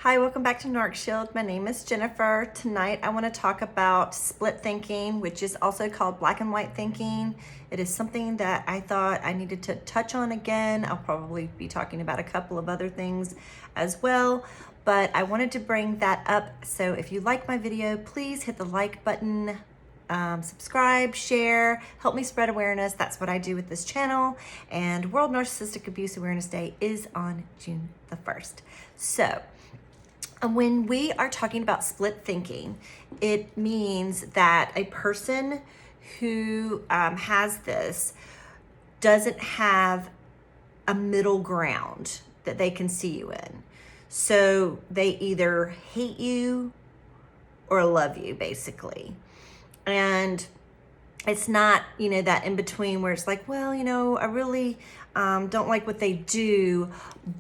Hi, welcome back to NarcShield. My name is Jennifer. Tonight I want to talk about split thinking, which is also called black and white thinking. It is something that I thought I needed to touch on again. I'll probably be talking about a couple of other things as well, but I wanted to bring that up. So if you like my video, please hit the like button, subscribe, share, help me spread awareness. That's what I do with this channel. And World Narcissistic Abuse Awareness Day is on June the 1st. So when we are talking about split thinking, it means that a person who has this doesn't have a middle ground that they can see you in. So they either hate you or love you, basically. And it's not, that in between where it's like, well, I really don't like what they do,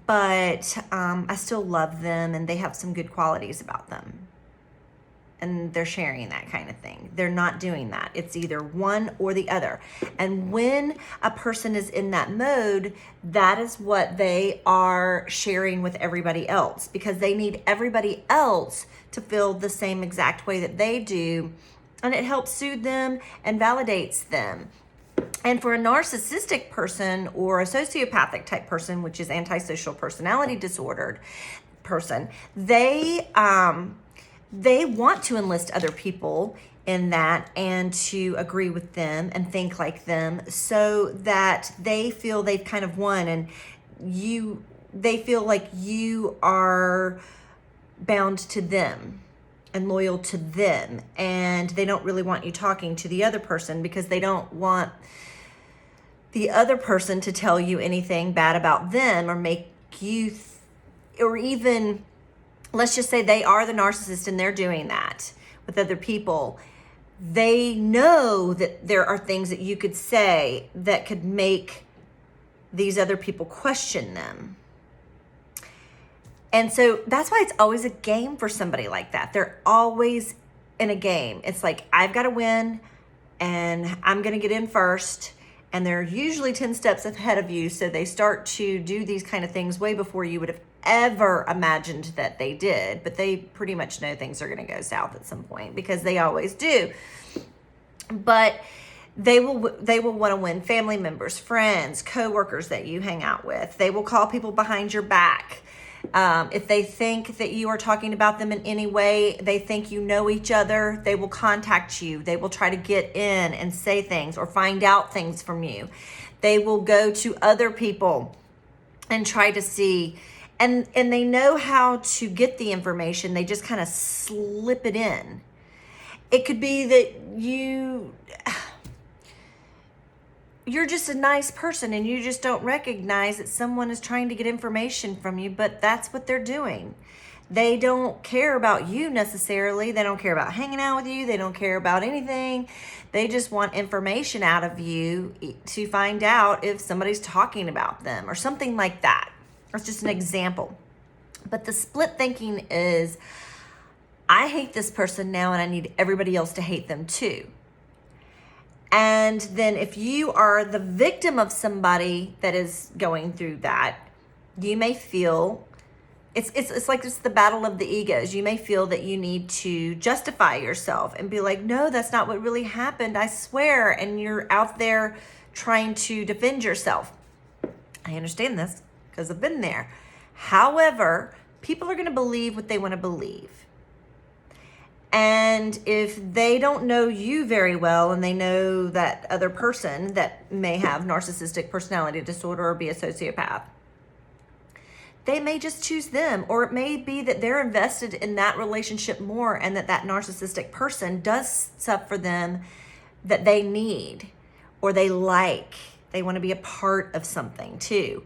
but I still love them and they have some good qualities about them. And they're sharing that kind of thing. They're not doing that. It's either one or the other. And when a person is in that mode, that is what they are sharing with everybody else, because they need everybody else to feel the same exact way that they do. And it helps soothe them and validates them. And for a narcissistic person or a sociopathic type person, which is antisocial personality disordered person, they want to enlist other people in that and to agree with them and think like them, so that they feel they've kind of won, and they feel like you are bound to them and loyal to them, and they don't really want you talking to the other person because they don't want the other person to tell you anything bad about them or make you or even, let's just say they are the narcissist and they're doing that with other people. They know that there are things that you could say that could make these other people question them. And so that's why it's always a game for somebody like that. They're always in a game. It's like, I've got to win and I'm going to get in first. And they're usually 10 steps ahead of you. So they start to do these kind of things way before you would have ever imagined that they did. But they pretty much know things are going to go south at some point, because they always do. But they will want to win family members, friends, coworkers that you hang out with. They will call people behind your back. If they think that you are talking about them in any way, they think you know each other, they will contact you. They will try to get in and say things or find out things from you. They will go to other people and try to see, and they know how to get the information. They just kind of slip it in. It could be that you're just a nice person and you just don't recognize that someone is trying to get information from you, but that's what they're doing. They don't care about you necessarily. They don't care about hanging out with you. They don't care about anything. They just want information out of you to find out if somebody's talking about them or something like that. That's just an example. But the split thinking is, I hate this person now and I need everybody else to hate them too. And then if you are the victim of somebody that is going through that, you may feel, it's like it's the battle of the egos. You may feel that you need to justify yourself and be like, no, that's not what really happened, I swear. And you're out there trying to defend yourself. I understand this because I've been there. However, people are going to believe what they want to believe. And if they don't know you very well and they know that other person that may have narcissistic personality disorder or be a sociopath, they may just choose them. Or it may be that they're invested in that relationship more, and that narcissistic person does stuff for them that they need or they like. They want to be a part of something too.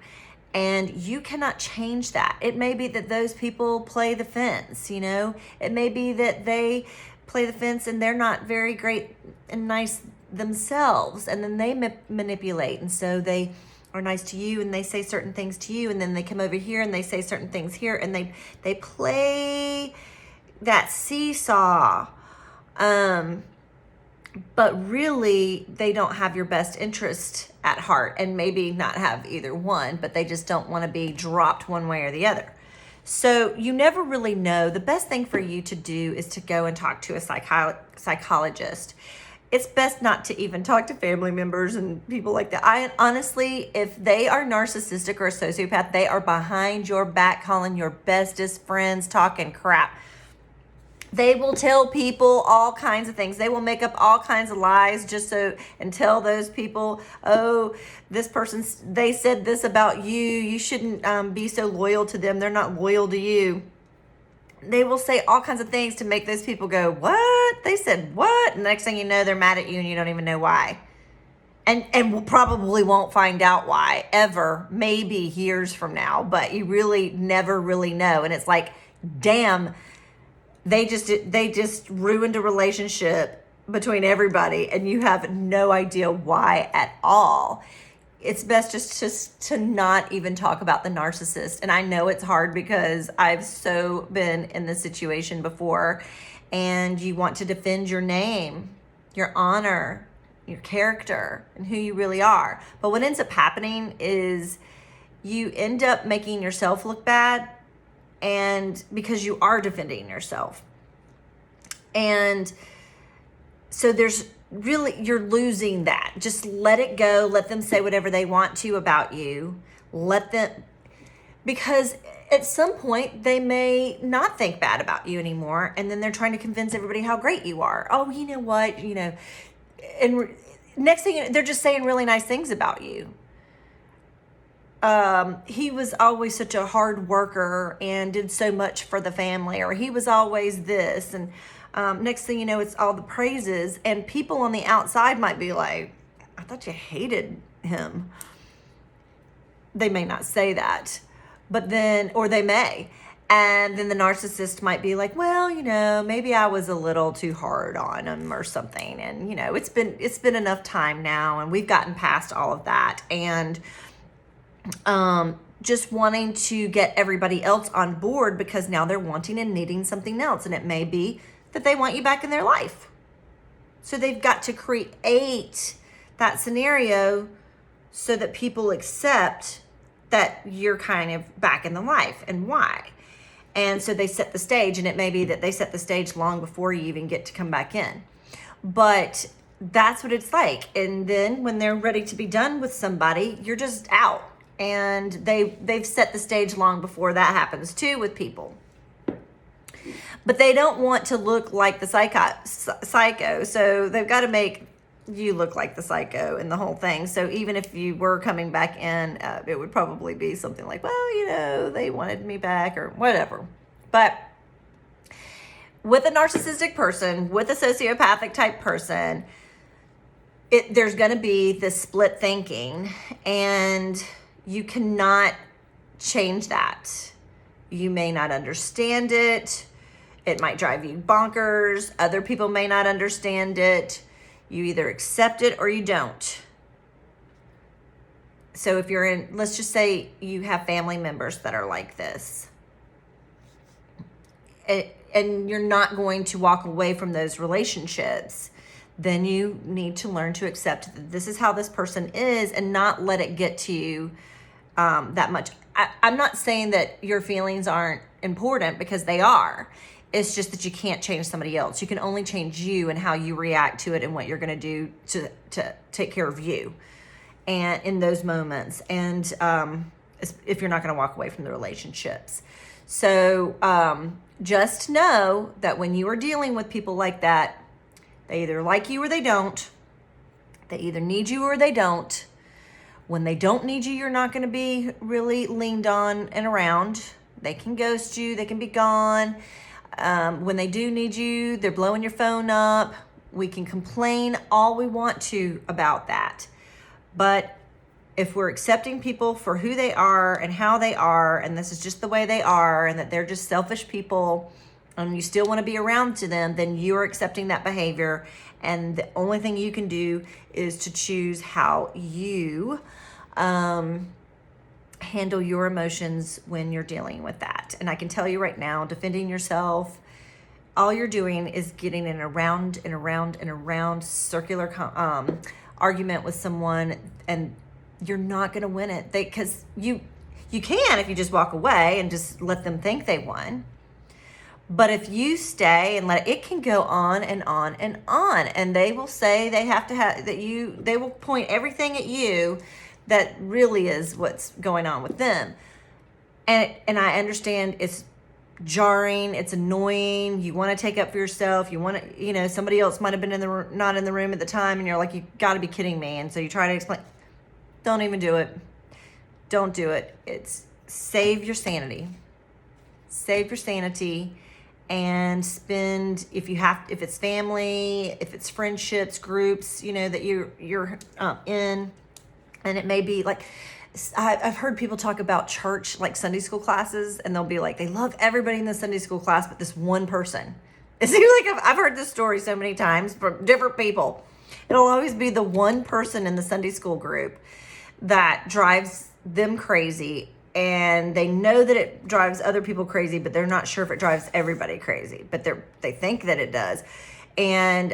And you cannot change that. It may be that those people play the fence, It may be that they play the fence and they're not very great and nice themselves. And then they manipulate. And so they are nice to you and they say certain things to you. And then they come over here and they say certain things here. And they play that seesaw. But really, they don't have your best interest at heart, and maybe not have either one, but they just don't want to be dropped one way or the other. So you never really know. The best thing for you to do is to go and talk to a psychologist. It's best not to even talk to family members and people like that. I honestly, if they are narcissistic or a sociopath, they are behind your back calling your bestest friends, talking crap. They will tell people all kinds of things. They will make up all kinds of lies just so, and tell those people, oh, this person, they said this about you. You shouldn't be so loyal to them. They're not loyal to you. They will say all kinds of things to make those people go, what? They said what? And next thing you know, they're mad at you and you don't even know why. And probably won't find out why ever, maybe years from now, but you really never really know. And it's like, damn, they just ruined a relationship between everybody and you have no idea why at all. It's best just to not even talk about the narcissist. And I know it's hard because I've so been in this situation before, and you want to defend your name, your honor, your character, and who you really are. But what ends up happening is you end up making yourself look bad, and because you are defending yourself. And so you're losing that. Just let it go. Let them say whatever they want to about you. Because at some point they may not think bad about you anymore. And then they're trying to convince everybody how great you are. Oh, you know what? And next thing, they're just saying really nice things about you. He was always such a hard worker and did so much for the family, or he was always this. And next thing you know, it's all the praises, and people on the outside might be like, I thought you hated him. They may not say that, but then, or they may. And then the narcissist might be like, well, maybe I was a little too hard on him or something. And, it's been enough time now, and we've gotten past all of that. And just wanting to get everybody else on board because now they're wanting and needing something else. And it may be that they want you back in their life. So they've got to create that scenario so that people accept that you're kind of back in the life and why. And so they set the stage, and it may be that they set the stage long before you even get to come back in. But that's what it's like. And then when they're ready to be done with somebody, you're just out. And they've set the stage long before that happens too with people. But they don't want to look like the psycho. So they've got to make you look like the psycho in the whole thing. So even if you were coming back in, it would probably be something like, well, they wanted me back or whatever. But with a narcissistic person, with a sociopathic type person, there's going to be this split thinking, and you cannot change that. You may not understand it. It might drive you bonkers. Other people may not understand it. You either accept it or you don't. So if you're let's just say you have family members that are like this, and you're not going to walk away from those relationships, then you need to learn to accept that this is how this person is and not let it get to you that much. I'm not saying that your feelings aren't important, because they are. It's just that you can't change somebody else. You can only change you and how you react to it and what you're going to do to take care of you and in those moments. And if you're not going to walk away from the relationships. So just know that when you are dealing with people like that, they either like you or they don't. They either need you or they don't. When they don't need you, you're not going to be really leaned on and around. They can ghost you. They can be gone. When they do need you, they're blowing your phone up. We can complain all we want to about that. But if we're accepting people for who they are and how they are, and this is just the way they are, and that they're just selfish people, and you still want to be around to them, then you're accepting that behavior. And the only thing you can do is to choose how you handle your emotions when you're dealing with that. And I can tell you right now, defending yourself, all you're doing is getting in a round and around and around circular argument with someone, and you're not going to win it. Because you You can if you just walk away and just let them think they won. But if you stay and let it can go on and on and on, and they will say they have to have that they will point everything at you that really is what's going on with them. And I understand it's jarring, it's annoying. You want to take up for yourself. You want to, somebody else might have been not in the room at the time, and you're like, you got to be kidding me. And so you try to explain. Don't even do it. Don't do it. It's save your sanity. Save your sanity. And spend, if it's family, if it's friendships, groups, that you're in, and it may be like, I've heard people talk about church, like Sunday school classes, and they'll be like, they love everybody in the Sunday school class, but this one person. It seems like I've heard this story so many times from different people. It'll always be the one person in the Sunday school group that drives them crazy. And they know that it drives other people crazy, but they're not sure if it drives everybody crazy. But they think that it does. And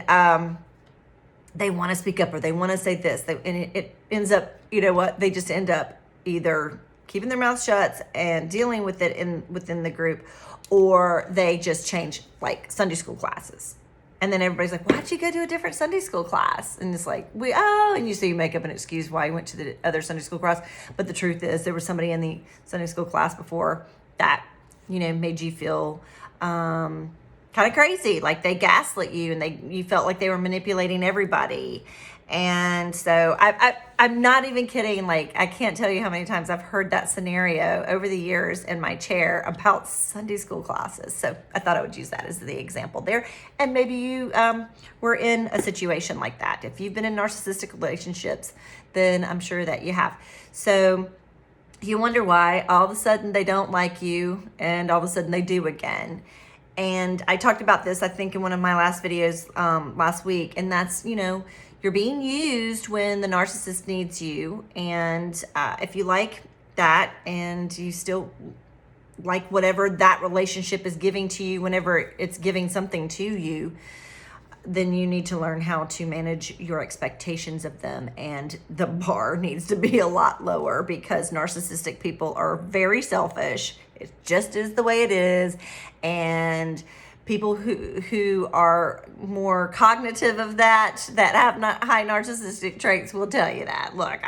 they want to speak up, or they want to say this. And it ends up, they just end up either keeping their mouth shut and dealing with it within the group, or they just change like Sunday school classes. And then everybody's like, why'd you go to a different Sunday school class? And it's like, and you make up an excuse why you went to the other Sunday school class. But the truth is there was somebody in the Sunday school class before that, made you feel kind of crazy. Like they gaslit you, and you felt like they were manipulating everybody. And so I'm not even kidding. Like, I can't tell you how many times I've heard that scenario over the years in my chair about Sunday school classes. So I thought I would use that as the example there. And maybe you were in a situation like that. If you've been in narcissistic relationships, then I'm sure that you have. So you wonder why all of a sudden they don't like you, and all of a sudden they do again. And I talked about this, I think, in one of my last videos last week. And that's, you're being used when the narcissist needs you. And if you like that, and you still like whatever that relationship is giving to you, whenever it's giving something to you, then you need to learn how to manage your expectations of them. And the bar needs to be a lot lower, because narcissistic people are very selfish. It just is the way it is. And people who are more cognitive of that have not high narcissistic traits will tell you that. Look,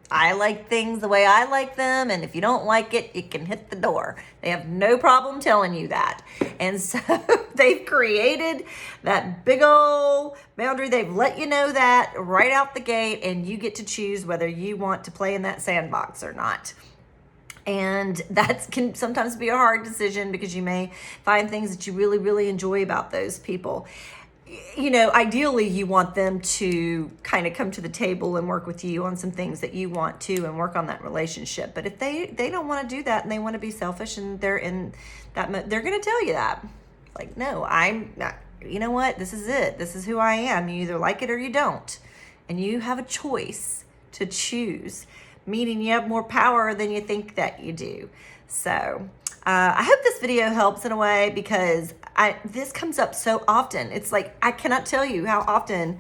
I like things the way I like them, and if you don't like it, it can hit the door. They have no problem telling you that. And so they've created that big old boundary. They've let you know that right out the gate, and you get to choose whether you want to play in that sandbox or not. And that can sometimes be a hard decision, because you may find things that you really, really enjoy about those people. Ideally you want them to kind of come to the table and work with you on some things that you want to, and work on that relationship. But if they don't want to do that, and they want to be selfish, and they're in that, they're going to tell you that. Like, no, I'm not, you know what? This is it. This is who I am. You either like it or you don't. And you have a choice to choose, meaning you have more power than you think that you do. So I hope this video helps in a way, because this comes up so often. It's like, I cannot tell you how often.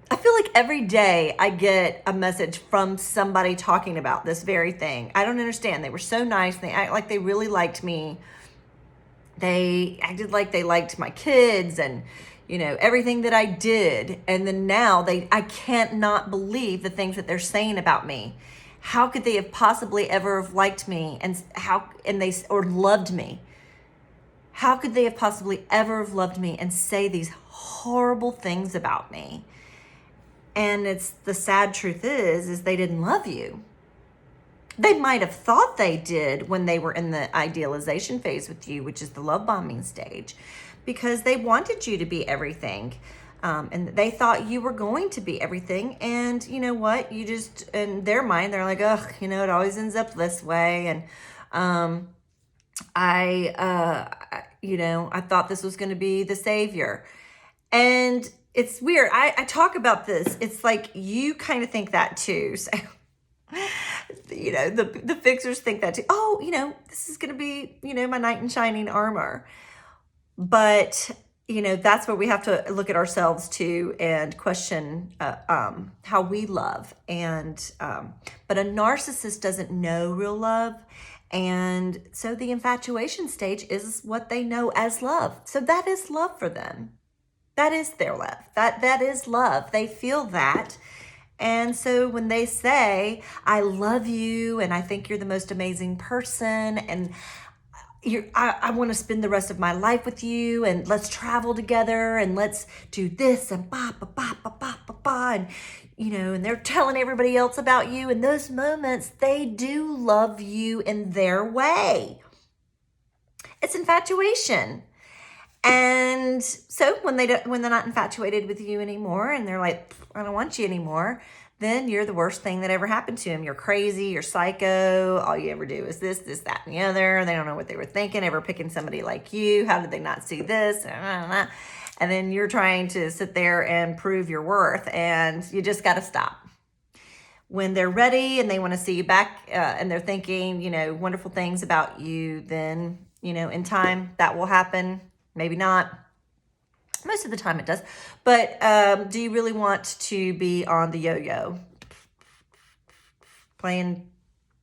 I feel like every day I get a message from somebody talking about this very thing. I don't understand. They were so nice. They act like they really liked me. They acted like they liked my kids, and everything that I did. And then now I can't not believe the things that they're saying about me. How could they have possibly ever have liked me or loved me? How could they have possibly ever have loved me and say these horrible things about me? And the sad truth is they didn't love you. They might have thought they did when they were in the idealization phase with you, which is the love bombing stage, because they wanted you to be everything. And they thought you were going to be everything. And you know what? You just, in their mind, they're like, ugh, it always ends up this way. And I thought this was going to be the savior. And it's weird. I talk about this. It's like you kind of think that too. So, the fixers think that too. Oh, this is going to be, my knight in shining armor. But that's where we have to look at ourselves too and question how we love. But a narcissist doesn't know real love. And so the infatuation stage is what they know as love. So that is love for them. That is their love. That is love. They feel that. And so when they say, I love you and I think you're the most amazing person and I want to spend the rest of my life with you and let's travel together and let's do this and ba ba ba ba ba ba ba, and they're telling everybody else about you. In those moments, they do love you in their way. It's infatuation. And so when they're not infatuated with you anymore and they're like, I don't want you anymore, then you're the worst thing that ever happened to them. You're crazy, you're psycho. All you ever do is this, that, and the other. They don't know what they were thinking, ever picking somebody like you. How did they not see this? And then you're trying to sit there and prove your worth, and you just got to stop. When they're ready and they want to see you back and they're thinking, wonderful things about you, then, in time that will happen. Maybe not. Most of the time it does. But do you really want to be on the yo-yo? Playing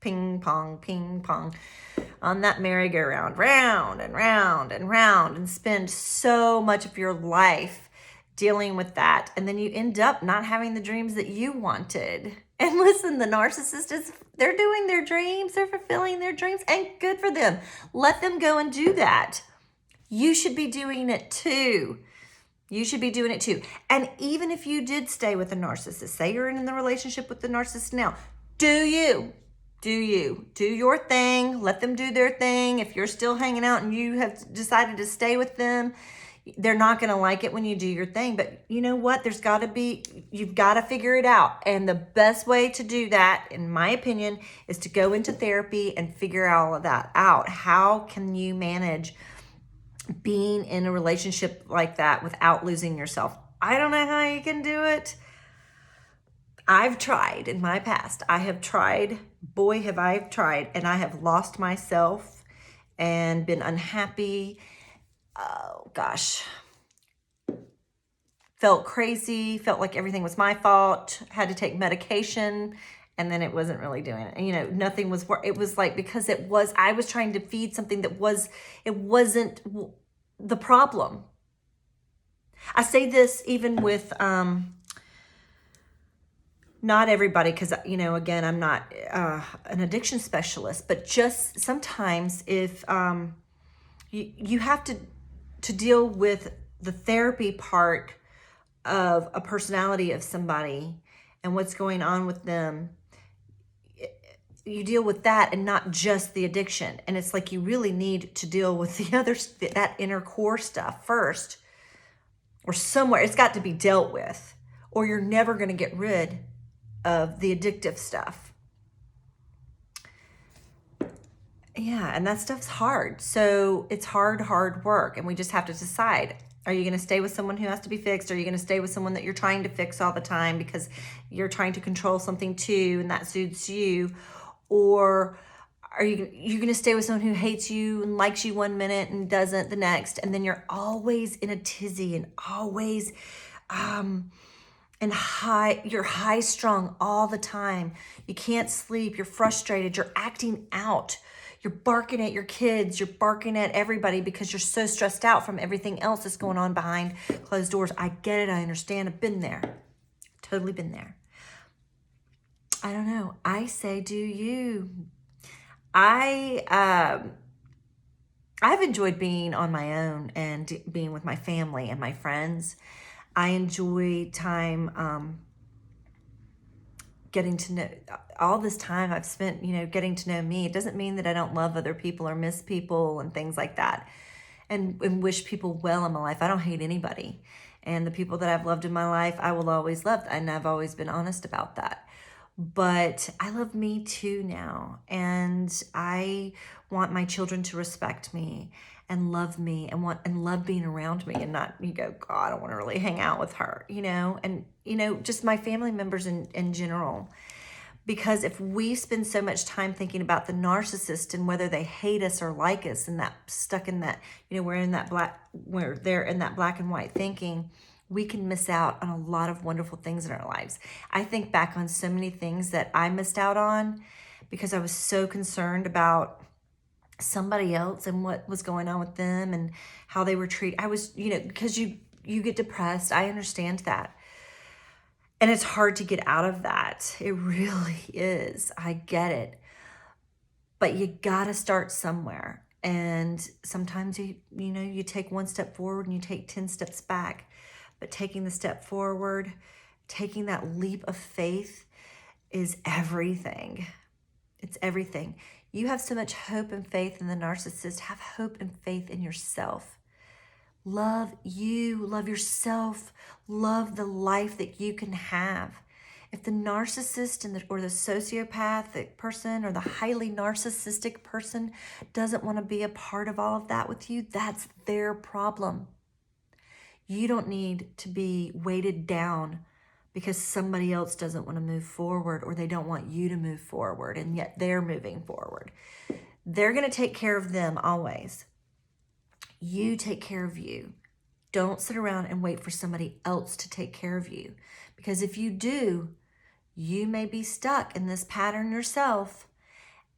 ping pong on that merry-go-round, round and round and round, and spend so much of your life dealing with that. And then you end up not having the dreams that you wanted. And listen, the narcissist they're doing their dreams. They're fulfilling their dreams. And good for them. Let them go and do that. You should be doing it too. You should be doing it too. And even if you did stay with a narcissist, say you're in the relationship with the narcissist now, do your thing. Let them do their thing. If you're still hanging out and you have decided to stay with them, they're not going to like it when you do your thing. But you know what? You've got to figure it out. And the best way to do that, in my opinion, is to go into therapy and figure all of that out. How can you manage being in a relationship like that without losing yourself? I don't know how you can do it. I've tried in my past. I have tried. Boy, have I tried. And I have lost myself and been unhappy. Oh, gosh. Felt crazy. Felt like everything was my fault. Had to take medication. And then it wasn't really doing it. Nothing was, it was like, because I was trying to feed something it wasn't the problem. I say this even with, not everybody, because, again, I'm not an addiction specialist, but just sometimes if you have to deal with the therapy part of a personality of somebody and what's going on with them, you deal with that and not just the addiction. And it's like you really need to deal with that inner core stuff first, or somewhere. It's got to be dealt with, or you're never going to get rid of the addictive stuff. Yeah, and that stuff's hard. So it's hard work. And we just have to decide, are you going to stay with someone who has to be fixed? Are you going to stay with someone that you're trying to fix all the time because you're trying to control something too and that suits you? Or are you going to stay with someone who hates you and likes you one minute and doesn't the next? And then you're always in a tizzy and always you're high strung all the time. You can't sleep. You're frustrated. You're acting out. You're barking at your kids. You're barking at everybody because you're so stressed out from everything else that's going on behind closed doors. I get it. I understand. I've been there. Totally been there. I don't know. I say, do you? I've enjoyed being on my own and being with my family and my friends. I enjoy time getting to know, all this time I've spent, getting to know me. It doesn't mean that I don't love other people or miss people and things like that and wish people well in my life. I don't hate anybody. And the people that I've loved in my life, I will always love. And I've always been honest about that. But I love me too now. And I want my children to respect me and love me and love being around me and not, God, I don't want to really hang out with her, and, just my family members in general, Because if we spend so much time thinking about the narcissist and whether they hate us or like us, and that stuck in that, we're there in that black and white thinking, we can miss out on a lot of wonderful things in our lives. I think back on so many things that I missed out on because I was so concerned about somebody else and what was going on with them and how they were treated. I was, because you get depressed. I understand that. And it's hard to get out of that. It really is. I get it. But you gotta start somewhere. And sometimes you take one step forward and you take 10 steps back. But taking the step forward, taking that leap of faith is everything. It's everything. You have so much hope and faith in the narcissist. Have hope and faith in yourself. Love you, love yourself, love the life that you can have. If the narcissist or the sociopathic person or the highly narcissistic person doesn't want to be a part of all of that with you, that's their problem. You don't need to be weighted down because somebody else doesn't want to move forward or they don't want you to move forward, and yet they're moving forward. They're going to take care of them always. You take care of you. Don't sit around and wait for somebody else to take care of you. Because if you do, you may be stuck in this pattern yourself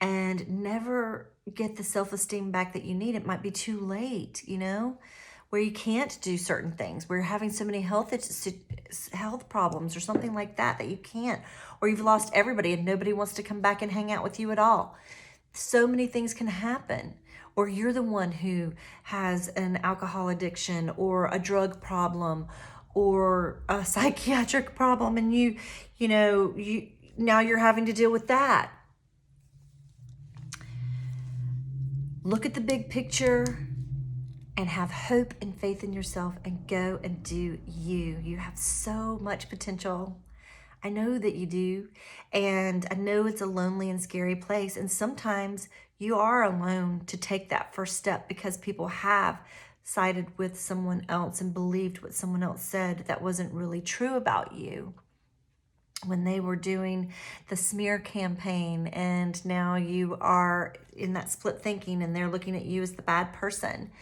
and never get the self-esteem back that you need. It might be too late, where you can't do certain things, where you're having so many health problems or something like that you can't, or you've lost everybody and nobody wants to come back and hang out with you at all. So many things can happen. Or you're the one who has an alcohol addiction or a drug problem or a psychiatric problem, and now you're having to deal with that. Look at the big picture and have hope and faith in yourself and go and do you. You have so much potential. I know that you do. And I know it's a lonely and scary place. And sometimes you are alone to take that first step because people have sided with someone else and believed what someone else said that wasn't really true about you when they were doing the smear campaign, and now you are in that split thinking and they're looking at you as the bad person.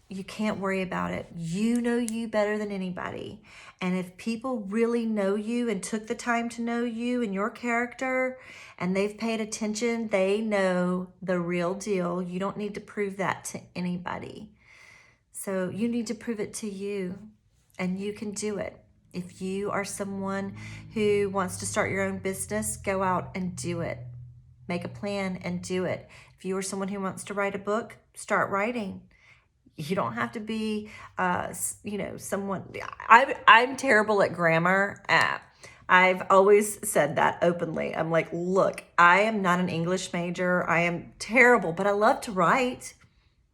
You can't worry about it. You know you better than anybody. And if people really know you and took the time to know you and your character and they've paid attention, they know the real deal. You don't need to prove that to anybody. So you need to prove it to you, and you can do it. If you are someone who wants to start your own business, go out and do it. Make a plan and do it. If you are someone who wants to write a book, start writing. You don't have to be, someone. I'm terrible at grammar. I've always said that openly. I'm like, look, I am not an English major. I am terrible, but I love to write.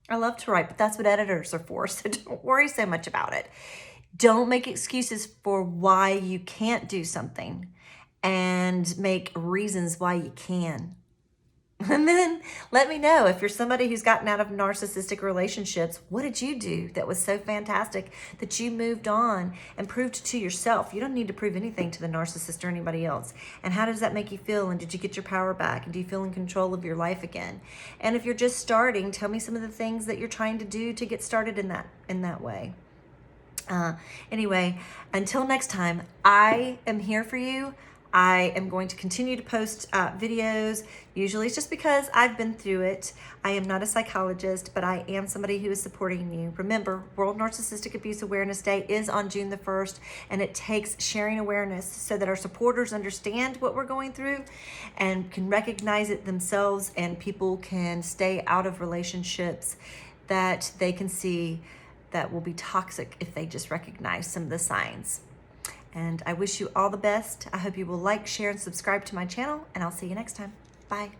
But that's what editors are for. So don't worry so much about it. Don't make excuses for why you can't do something and make reasons why you can. And then let me know, if you're somebody who's gotten out of narcissistic relationships, what did you do that was so fantastic that you moved on and proved to yourself? You don't need to prove anything to the narcissist or anybody else. And how does that make you feel? And did you get your power back? And do you feel in control of your life again? And if you're just starting, tell me some of the things that you're trying to do to get started in that way. Anyway, until next time, I am here for you. I am going to continue to post videos. Usually it's just because I've been through it. I am not a psychologist, but I am somebody who is supporting you. Remember, World Narcissistic Abuse Awareness Day is on June the 1st, and it takes sharing awareness so that our supporters understand what we're going through and can recognize it themselves, and people can stay out of relationships that they can see that will be toxic if they just recognize some of the signs. And I wish you all the best. I hope you will like, share, and subscribe to my channel, and I'll see you next time. Bye.